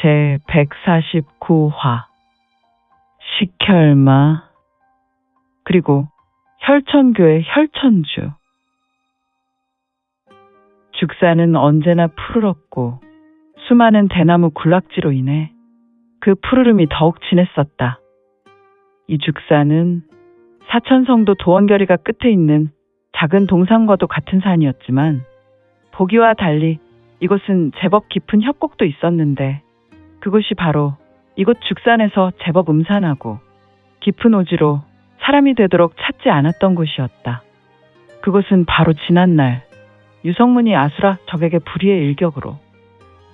제149화 식혈마 그리고 혈천교의 혈천주. 죽사는 언제나 푸르렀고 수많은 대나무 군락지로 인해 그 푸르름이 더욱 진했었다. 이 죽사는 사천성도 도원결이가 끝에 있는 작은 동산과도 같은 산이었지만 보기와 달리 이곳은 제법 깊은 협곡도 있었는데 그곳이 바로 이곳 죽산에서 제법 음산하고 깊은 오지로 사람이 되도록 찾지 않았던 곳이었다. 그곳은 바로 지난날 유성문이 아수라 적에게 불의의 일격으로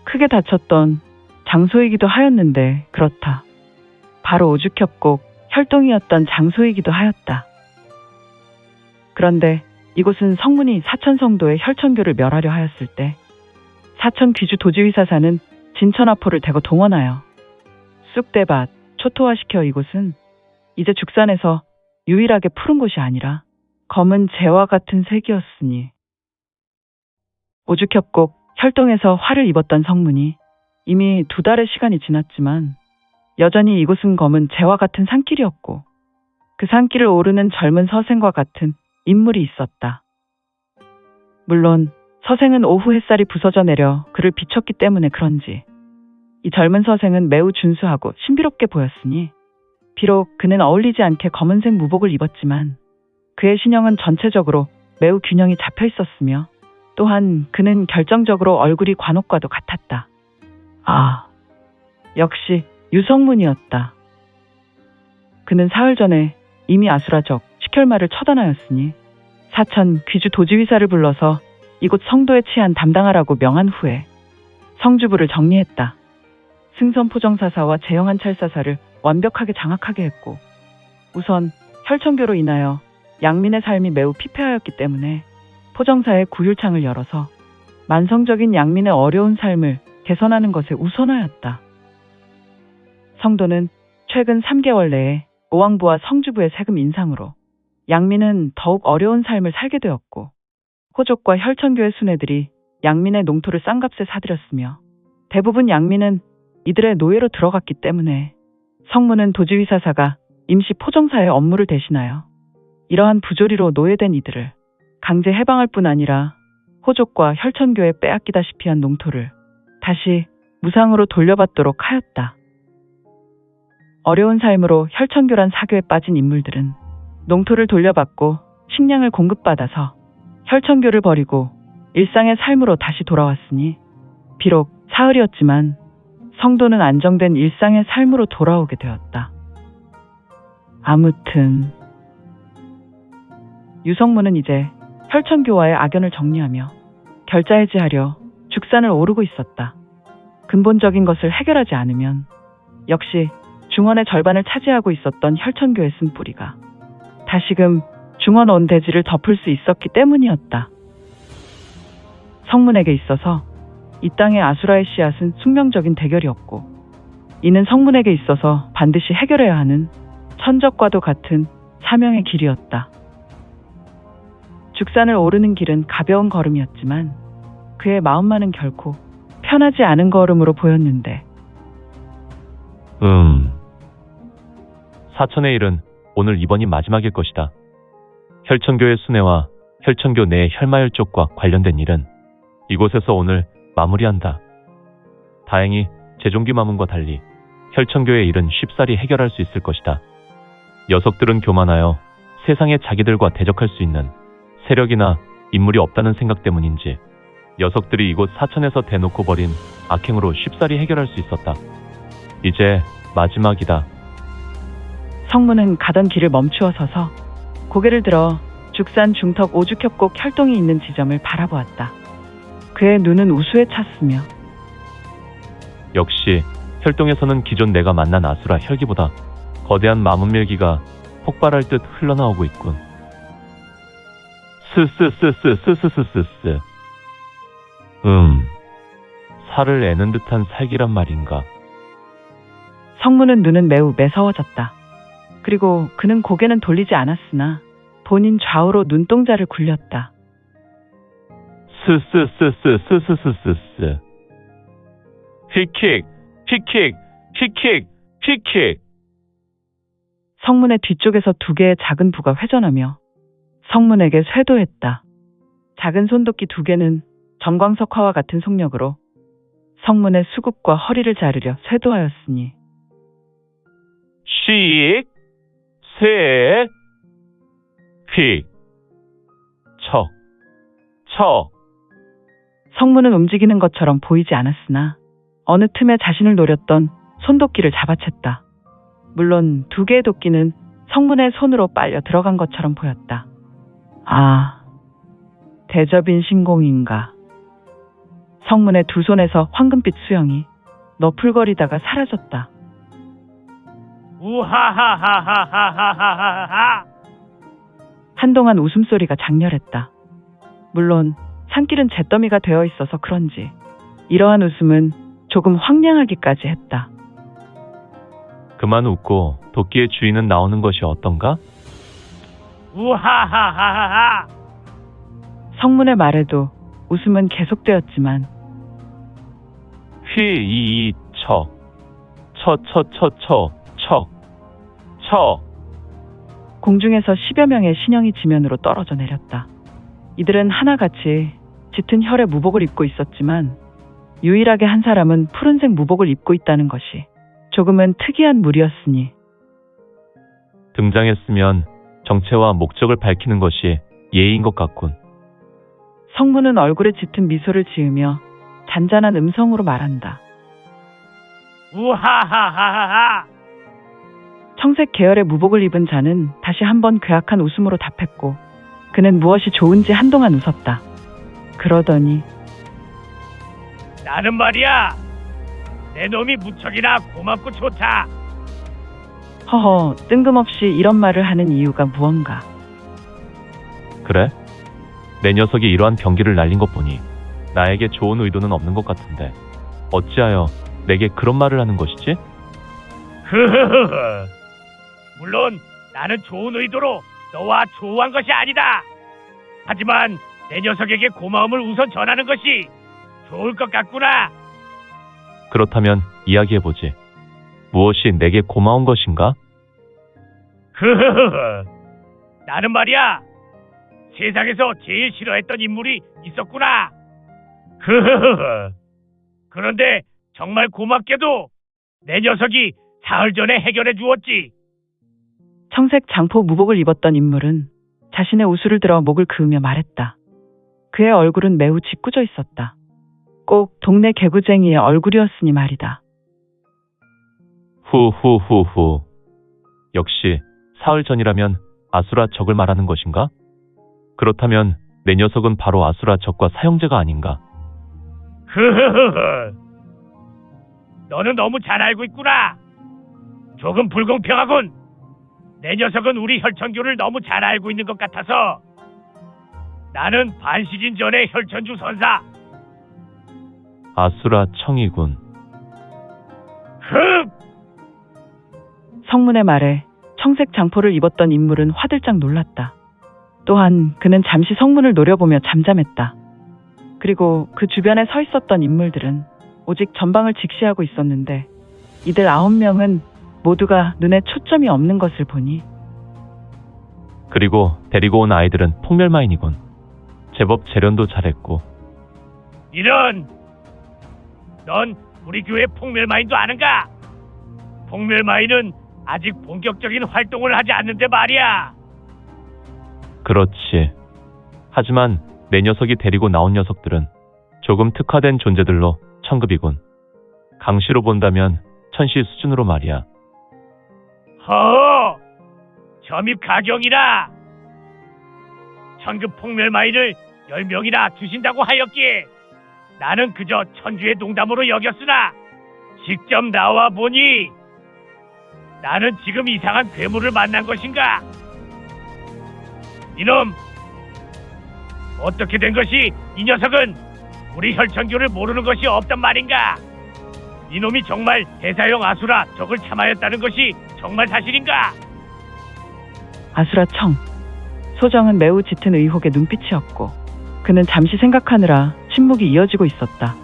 크게 다쳤던 장소이기도 하였는데 그렇다. 바로 오죽협곡 혈동이었던 장소이기도 하였다. 그런데 이곳은 성문이 사천성도의 혈천교를 멸하려 하였을 때 사천 귀주 도지휘사사는 진천화포를 대거 동원하여 쑥대밭 초토화시켜 이곳은 이제 죽산에서 유일하게 푸른 곳이 아니라 검은 재와 같은 색이었으니 오죽협곡 혈동에서 화를 입었던 성문이 이미 2달의 시간이 지났지만 여전히 이곳은 검은 재와 같은 산길이었고 그 산길을 오르는 젊은 서생과 같은 인물이 있었다. 물론 서생은 오후 햇살이 부서져 내려 그를 비췄기 때문에 그런지 이 젊은 서생은 매우 준수하고 신비롭게 보였으니 비록 그는 어울리지 않게 검은색 무복을 입었지만 그의 신형은 전체적으로 매우 균형이 잡혀 있었으며 또한 그는 결정적으로 얼굴이 관옥과도 같았다. 아, 역시 유성문이었다. 그는 사흘 전에 이미 아수라적 식혈마를 처단하였으니 사천 귀주 도지휘사를 불러서 이곳 성도에 치안 담당하라고 명한 후에 성주부를 정리했다. 승선 포정사사와 재영한 찰사사를 완벽하게 장악하게 했고 우선 혈천교로 인하여 양민의 삶이 매우 피폐하였기 때문에 포정사의 구휼창을 열어서 만성적인 양민의 어려운 삶을 개선하는 것에 우선하였다. 성도는 최근 3개월 내에 오왕부와 성주부의 세금 인상으로 양민은 더욱 어려운 삶을 살게 되었고 호족과 혈천교의 순애들이 양민의 농토를 싼값에 사들였으며 대부분 양민은 이들의 노예로 들어갔기 때문에 성문은 도지휘사사가 임시 포정사의 업무를 대신하여 이러한 부조리로 노예된 이들을 강제 해방할 뿐 아니라 호족과 혈천교에 빼앗기다시피 한 농토를 다시 무상으로 돌려받도록 하였다. 어려운 삶으로 혈천교란 사교에 빠진 인물들은 농토를 돌려받고 식량을 공급받아서 혈천교를 버리고 일상의 삶으로 다시 돌아왔으니 비록 사흘이었지만 성도는 안정된 일상의 삶으로 돌아오게 되었다. 아무튼 유성문은 이제 혈천교와의 악연을 정리하며 결자해지하려 죽산을 오르고 있었다. 근본적인 것을 해결하지 않으면 역시 중원의 절반을 차지하고 있었던 혈천교의 쓴뿌리가 다시금 중원 온 대지를 덮을 수 있었기 때문이었다. 성문에게 있어서 이 땅의 아수라의 씨앗은 숙명적인 대결이었고 이는 성문에게 있어서 반드시 해결해야 하는 천적과도 같은 사명의 길이었다. 죽산을 오르는 길은 가벼운 걸음이었지만 그의 마음만은 결코 편하지 않은 걸음으로 보였는데 사천의 일은 오늘 이번이 마지막일 것이다. 혈천교의 순회와 혈천교 내의 혈마혈족과 관련된 일은 이곳에서 오늘 마무리한다. 다행히 제종기 마문과 달리 혈천교의 일은 쉽사리 해결할 수 있을 것이다. 녀석들은 교만하여 세상에 자기들과 대적할 수 있는 세력이나 인물이 없다는 생각 때문인지 녀석들이 이곳 사천에서 대놓고 벌인 악행으로 쉽사리 해결할 수 있었다. 이제 마지막이다. 성문은 가던 길을 멈추어 서서 고개를 들어 죽산 중턱 오죽협곡 혈동이 있는 지점을 바라보았다. 그의 눈은 우수에 찼으며 역시 혈동에서는 기존 내가 만난 아수라 혈기보다 거대한 마문밀기가 폭발할 듯 흘러나오고 있군. 스스스스스스스스스. 살을 애는 듯한 살기란 말인가. 성문은 눈은 매우 매서워졌다. 그리고 그는 고개는 돌리지 않았으나 본인 좌우로 눈동자를 굴렸다. 스스스스스스스스. 힐킥, 킥킥, 킥킥, 킥킥. 성문의 뒤쪽에서 두 개의 작은 부가 회전하며 성문에게 쇄도했다. 작은 손도끼 두 개는 전광석화와 같은 속력으로 성문의 수국과 허리를 자르려 쇄도하였으니 씩, 색, 휙, 척, 척. 성문은 움직이는 것처럼 보이지 않았으나 어느 틈에 자신을 노렸던 손도끼를 잡아챘다. 물론 두 개의 도끼는 성문의 손으로 빨려 들어간 것처럼 보였다. 아, 대접인 신공인가. 성문의 두 손에서 황금빛 수영이 너풀거리다가 사라졌다. 우하하하하하하하하. 한동안 웃음소리가 장렬했다. 물론 산길은 잿더미가 되어 있어서 그런지 이러한 웃음은 조금 황량하기까지 했다. 그만 웃고 도끼의 주인은 나오는 것이 어떤가? 우하하하하하. 성문의 말에도 웃음은 계속되었지만 휘, 척, 척. 공중에서 10여 명의 신형이 지면으로 떨어져 내렸다. 이들은 하나같이 짙은 혈의 무복을 입고 있었지만 유일하게 한 사람은 푸른색 무복을 입고 있다는 것이 조금은 특이한 무리였으니 등장했으면 정체와 목적을 밝히는 것이 예의인 것 같군. 성문은 얼굴에 짙은 미소를 지으며 잔잔한 음성으로 말한다. 우하하하하하. 청색 계열의 무복을 입은 자는 다시 한번 괴악한 웃음으로 답했고 그는 무엇이 좋은지 한동안 웃었다. 그러더니 나는 말이야, 내 놈이 무척이나 고맙고 좋다. 허허, 뜬금없이 이런 말을 하는 이유가 무언가. 그래? 내 녀석이 이러한 병기를 날린 것 보니 나에게 좋은 의도는 없는 것 같은데 어찌하여 내게 그런 말을 하는 것이지? 흐흐흐. 물론 나는 좋은 의도로 너와 조우한 것이 아니다. 하지만 내 녀석에게 고마움을 우선 전하는 것이 좋을 것 같구나. 그렇다면 이야기해보지. 무엇이 내게 고마운 것인가? 흐흐흐. 나는 말이야, 세상에서 제일 싫어했던 인물이 있었구나. 흐흐흐. 그런데 정말 고맙게도 내 녀석이 사흘 전에 해결해 주었지. 청색 장포 무복을 입었던 인물은 자신의 우수를 들어 목을 그으며 말했다. 그의 얼굴은 매우 짓궂어 있었다. 꼭 동네 개구쟁이의 얼굴이었으니 말이다. 후후후후. 역시 사흘 전이라면 아수라 적을 말하는 것인가? 그렇다면 내 녀석은 바로 아수라 적과 사형제가 아닌가? 흐흐흐. 너는 너무 잘 알고 있구나. 조금 불공평하군. 내 녀석은 우리 혈천교를 너무 잘 알고 있는 것 같아서. 나는 반시진 전의 혈천주 선사. 아수라 청이군. 흡! 성문의 말에 청색 장포를 입었던 인물은 화들짝 놀랐다. 또한 그는 잠시 성문을 노려보며 잠잠했다. 그리고 그 주변에 서 있었던 인물들은 오직 전방을 직시하고 있었는데 이들 9명은 모두가 눈에 초점이 없는 것을 보니 그리고 데리고 온 아이들은 폭멸마인이군. 제법 재련도 잘했고. 이런! 넌 우리 교회 폭멸마인도 아는가? 폭멸마인은 아직 본격적인 활동을 하지 않는데 말이야. 그렇지. 하지만 내 녀석이 데리고 나온 녀석들은 조금 특화된 존재들로 천급이군. 강시로 본다면 천시 수준으로 말이야. 허! 점입 가경이라. 천급 폭멸마인을 10명이나 두신다고 하였기에 나는 그저 천주의 농담으로 여겼으나 직접 나와 보니 나는 지금 이상한 괴물을 만난 것인가? 이놈! 어떻게 된 것이 이 녀석은 우리 혈천교를 모르는 것이 없단 말인가? 이놈이 정말 대사형 아수라 적을 참하였다는 것이 정말 사실인가? 아수라 청. 소정은 매우 짙은 의혹의 눈빛이었고 그는 잠시 생각하느라 침묵이 이어지고 있었다.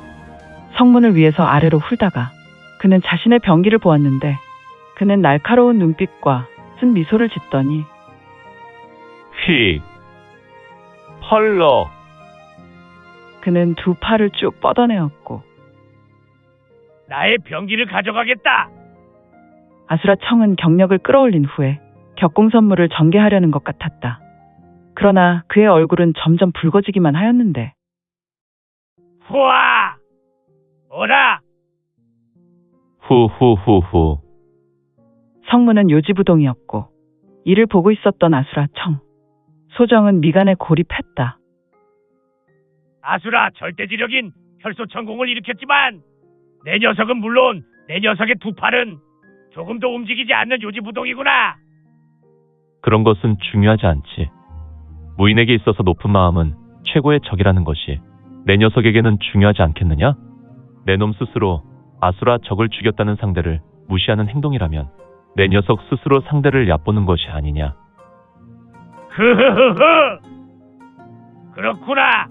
성문을 위에서 아래로 훑다가 그는 자신의 병기를 보았는데 그는 날카로운 눈빛과 쓴 미소를 짓더니 휙, 펄럭. 그는 두 팔을 쭉 뻗어내었고 나의 병기를 가져가겠다. 아수라 청은 경력을 끌어올린 후에 격공 선물을 전개하려는 것 같았다. 그러나 그의 얼굴은 점점 붉어지기만 하였는데 후아! 오라! 후후후후. 성문은 요지부동이었고 이를 보고 있었던 아수라 청. 소정은 미간에 고립했다. 아수라 절대지력인 혈소천공을 일으켰지만 내 녀석은 물론 내 녀석의 두 팔은 조금도 움직이지 않는 요지부동이구나. 그런 것은 중요하지 않지. 무인에게 있어서 높은 마음은 최고의 적이라는 것이 내 녀석에게는 중요하지 않겠느냐? 내 놈 스스로 아수라 적을 죽였다는 상대를 무시하는 행동이라면 내 녀석 스스로 상대를 얕보는 것이 아니냐. 흐흐흐흐. 그렇구나.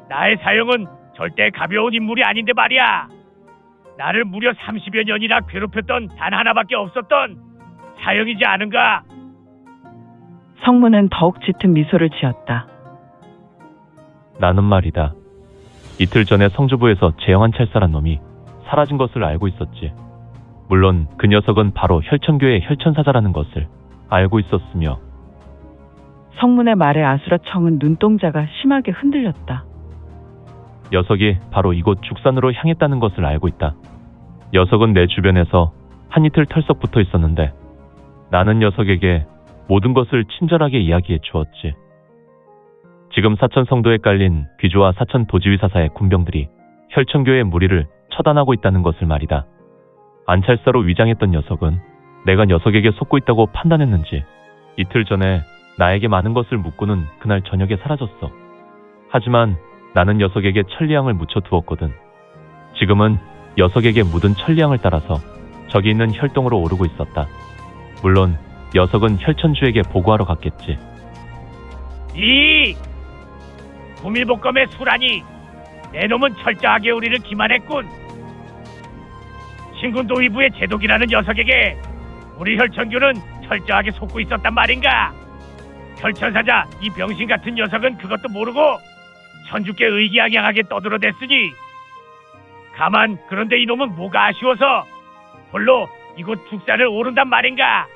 나의 사형은 절대 가벼운 인물이 아닌데 말이야. 나를 무려 30여 년이나 괴롭혔던 단 하나밖에 없었던 사형이지 않은가? 성문은 더욱 짙은 미소를 지었다. 나는 말이다. 이틀 전에 성주부에서 재영한 찰쌀한 놈이 사라진 것을 알고 있었지. 물론 그 녀석은 바로 혈천교의 혈천사자라는 것을 알고 있었으며 성문의 말에 아수라 청은 눈동자가 심하게 흔들렸다. 녀석이 바로 이곳 죽산으로 향했다는 것을 알고 있다. 녀석은 내 주변에서 한 이틀 털썩 붙어 있었는데 나는 녀석에게 모든 것을 친절하게 이야기해 주었지. 지금 사천 성도에 깔린 귀주와 사천 도지위사사의 군병들이 혈천교의 무리를 처단하고 있다는 것을 말이다. 안찰사로 위장했던 녀석은 내가 녀석에게 속고 있다고 판단했는지 이틀 전에 나에게 많은 것을 묻고는 그날 저녁에 사라졌어. 하지만 나는 녀석에게 천리향을 묻혀 두었거든. 지금은 녀석에게 묻은 천리향을 따라서 저기 있는 혈동으로 오르고 있었다. 물론 녀석은 혈천주에게 보고하러 갔겠지. 이 구밀복검의 수란이 내 놈은 철저하게 우리를 기만했군. 신군도 위부의 제독이라는 녀석에게 우리 혈천교는 철저하게 속고 있었단 말인가? 혈천사자 이 병신 같은 녀석은 그것도 모르고 천주께 의기양양하게 떠들어댔으니 가만 그런데 이놈은 뭐가 아쉬워서 홀로 이곳 죽산을 오른단 말인가?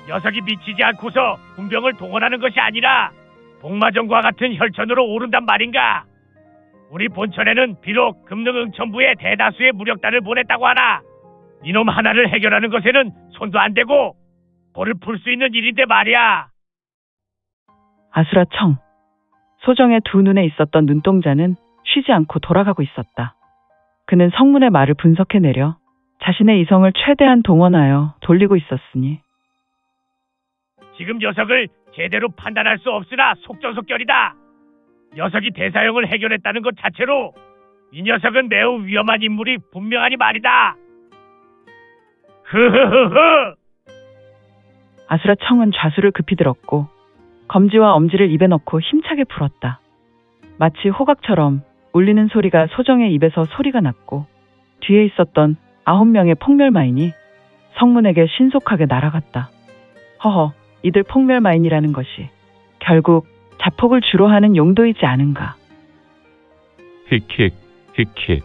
녀석이 미치지 않고서 군병을 동원하는 것이 아니라 복마전과 같은 혈천으로 오른단 말인가? 우리 본천에는 비록 금능응천부에 대다수의 무력단을 보냈다고 하나 이놈 하나를 해결하는 것에는 손도 안 대고 볼을 풀 수 있는 일인데 말이야. 아수라 청. 소정의 두 눈에 있었던 눈동자는 쉬지 않고 돌아가고 있었다. 그는 성문의 말을 분석해내려 자신의 이성을 최대한 동원하여 돌리고 있었으니 지금 녀석을 제대로 판단할 수 없으나 속전속결이다. 녀석이 대사형을 해결했다는 것 자체로 이 녀석은 매우 위험한 인물이 분명하니 말이다. 흐흐흐흐. 아수라 청은 좌수를 급히 들었고 검지와 엄지를 입에 넣고 힘차게 불었다. 마치 호각처럼 울리는 소리가 소정의 입에서 소리가 났고 뒤에 있었던 9명의 폭멸마인이 성문에게 신속하게 날아갔다. 허허, 이들 폭멸마인이라는 것이 결국 자폭을 주로 하는 용도이지 않은가. 휙휙 휙휙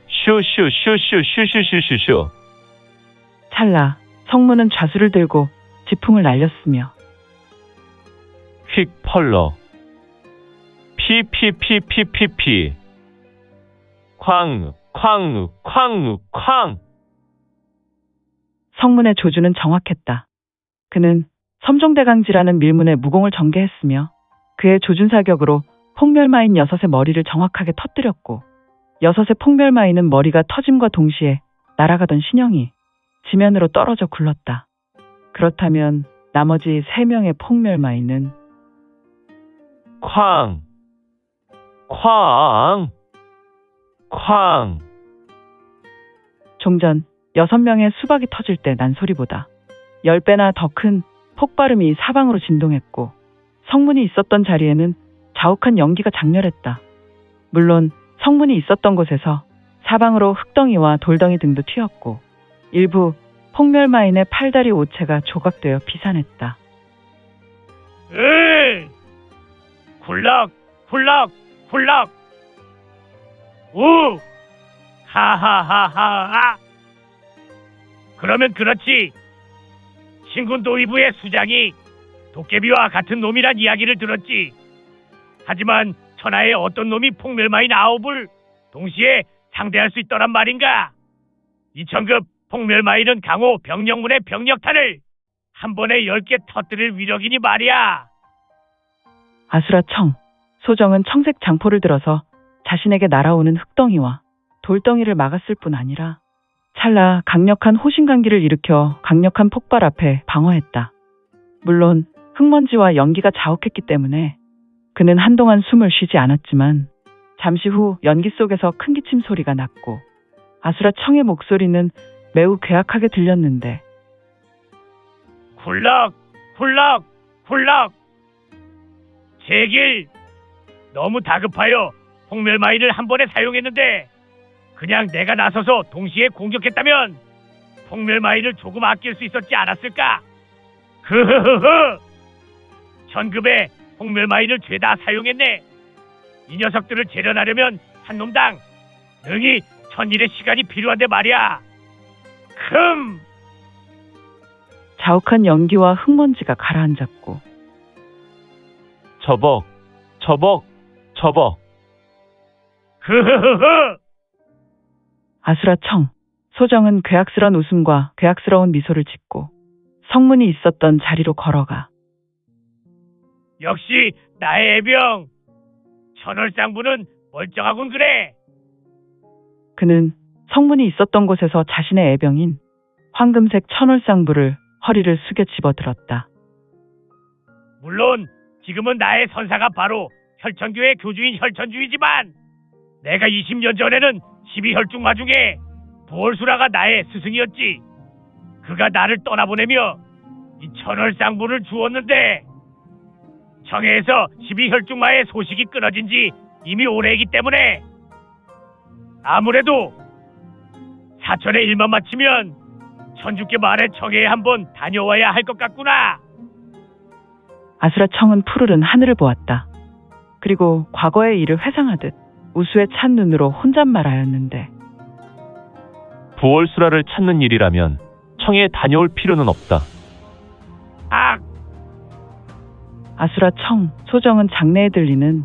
슈슈슈슈슈슈슈슈슈. 찰나 성문은 좌수를 들고 지풍을 날렸으며 휙 펄럭 피피피피피피 쾅 쾅 쾅 쾅. 성문의 조주는 정확했다. 그는 섬종대강지라는 밀문에 무공을 전개했으며 그의 조준사격으로 폭멸마인 6의 머리를 정확하게 터뜨렸고 6의 폭멸마인은 머리가 터짐과 동시에 날아가던 신형이 지면으로 떨어져 굴렀다. 그렇다면 나머지 3명의 폭멸마인은 쾅 쾅 쾅. 종전 6명의 수박이 터질 때 난 소리보다 10배나 더 큰 폭발음이 사방으로 진동했고 성문이 있었던 자리에는 자욱한 연기가 장렬했다. 물론 성문이 있었던 곳에서 사방으로 흙덩이와 돌덩이 등도 튀었고 일부 폭멸마인의 팔다리 오체가 조각되어 비산했다. 으! 굴럭, 굴럭, 굴럭. 우! 하하하하. 그러면 그렇지. 신군 도위부의 수장이 도깨비와 같은 놈이란 이야기를 들었지. 하지만 천하의 어떤 놈이 폭멸마인 9을 동시에 상대할 수 있더란 말인가? 2000급 폭멸마인은 강호 병력문의 병력탄을 한 번에 10개 터뜨릴 위력이니 말이야. 아수라청, 소정은 청색 장포를 들어서 자신에게 날아오는 흙덩이와 돌덩이를 막았을 뿐 아니라 찰나 강력한 호신강기를 일으켜 강력한 폭발 앞에 방어했다. 물론 흙먼지와 연기가 자욱했기 때문에 그는 한동안 숨을 쉬지 않았지만 잠시 후 연기 속에서 큰 기침 소리가 났고 아수라청의 목소리는 매우 괴악하게 들렸는데 굴럭, 굴럭, 굴럭. 제길, 너무 다급하여 폭멸마인을 한 번에 사용했는데 그냥 내가 나서서 동시에 공격했다면 폭멸마인을 조금 아낄 수 있었지 않았을까? 흐흐흐흐. 1000급의 폭멸마인을 죄다 사용했네. 이 녀석들을 재련하려면 한 놈당 능히 1000일의 시간이 필요한데 말이야. 흠. 자욱한 연기와 흙먼지가 가라앉았고 저벅, 저벅, 저벅. 흐흐흐흐. 아수라청, 소정은 괴악스런 웃음과 괴악스러운 미소를 짓고 성문이 있었던 자리로 걸어가 역시 나의 애병. 천월상부는 멀쩡하군 그래. 그는 성문이 있었던 곳에서 자신의 애병인 황금색 천월상부를 허리를 숙여 집어들었다. 물론 지금은 나의 선사가 바로 혈천교의 교주인 혈천주이지만 내가 20년 전에는 12혈중 중에 부월수라가 나의 스승이었지. 그가 나를 떠나보내며 이 천월상부를 주었는데 청해에서 12혈중마의 소식이 끊어진 지 이미 오래이기 때문에 아무래도 사천의 일만 마치면 천주께 말해 청해에 한번 다녀와야 할 것 같구나. 아수라청은 푸르른 하늘을 보았다. 그리고 과거의 일을 회상하듯 우수에 찬 눈으로 혼잣말하였는데 부월수라를 찾는 일이라면 청에 다녀올 필요는 없다. 아, 아수라청, 소정은 장내에 들리는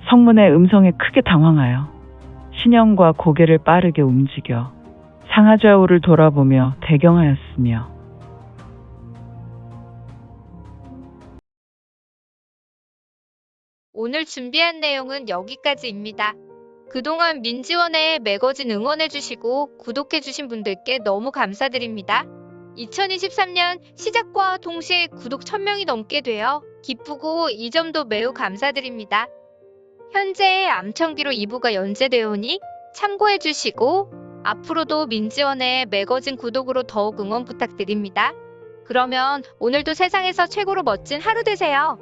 성문의 음성에 크게 당황하여 신형과 고개를 빠르게 움직여 상하좌우를 돌아보며 대경하였으며 오늘 준비한 내용은 여기까지입니다. 그동안 민지원에 매거진 응원해주시고 구독해주신 분들께 너무 감사드립니다. 2023년 시작과 동시에 구독 1000명이 넘게 되어 기쁘고 이 점도 매우 감사드립니다. 현재 암청기로 2부가 연재되오니 참고해주시고 앞으로도 민지원의 매거진 구독으로 더욱 응원 부탁드립니다. 그러면 오늘도 세상에서 최고로 멋진 하루 되세요.